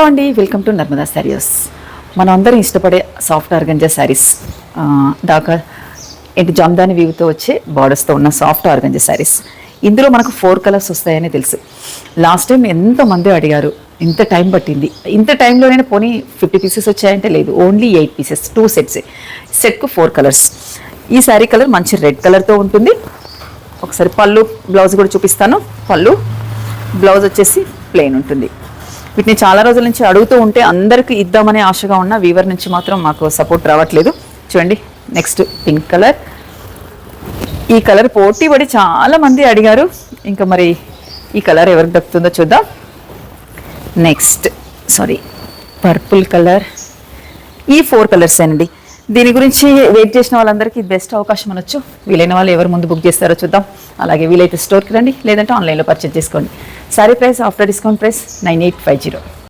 Hello అండి, welcome to Narmada saris. మనం అందరం ఇష్టపడే సాఫ్ట్ ఆర్గంజా శారీస్, డాకా ఏంటి జామ్దాని వీవ్తో వచ్చే బార్డర్స్తో ఉన్న సాఫ్ట్ ఆర్గంజా శారీస్. ఇందులో మనకు 4 కలర్స్ వస్తాయని తెలుసు. లాస్ట్ టైం ఎంతమంది అడిగారు, ఇంత టైం పట్టింది. ఇంత టైంలోనే పోనీ 50 పీసెస్ వచ్చాయంటే లేదు, ఓన్లీ 8 పీసెస్, 2 సెట్స్. సెట్కు 4 కలర్స్. ఈ శారీ కలర్ మంచి రెడ్ కలర్తో ఉంటుంది. ఒకసారి పళ్ళు బ్లౌజ్ కూడా చూపిస్తాను. పళ్ళు బ్లౌజ్ వచ్చేసి ప్లెయిన్ ఉంటుంది. వీటిని చాలా రోజుల నుంచి అడుగుతూ ఉంటే అందరికీ ఇద్దామనే ఆశగా ఉన్న వీవర్ నుంచి మాత్రం మాకు సపోర్ట్ రావట్లేదు. చూడండి, నెక్స్ట్ పింక్ కలర్. ఈ కలర్ పోటీ పడి చాలా మంది అడిగారు. ఇంకా మరి ఈ కలర్ ఎవరికి దక్కుతుందో చూద్దాం. Next purple colour. ఈ 4 కలర్స్ అండి. దీని గురించి వెయిట్ చేసిన వాళ్ళందరికీ బెస్ట్ అవకాశం అనొచ్చు. వీలైన వాళ్ళు ఎవరు ముందు బుక్ చేస్తారో చూద్దాం. అలాగే వీలైతే స్టోర్కి రండి, లేదంటే ఆన్లైన్లో పర్చేజ్ చేసుకోండి. Sorry price after discount price 9850.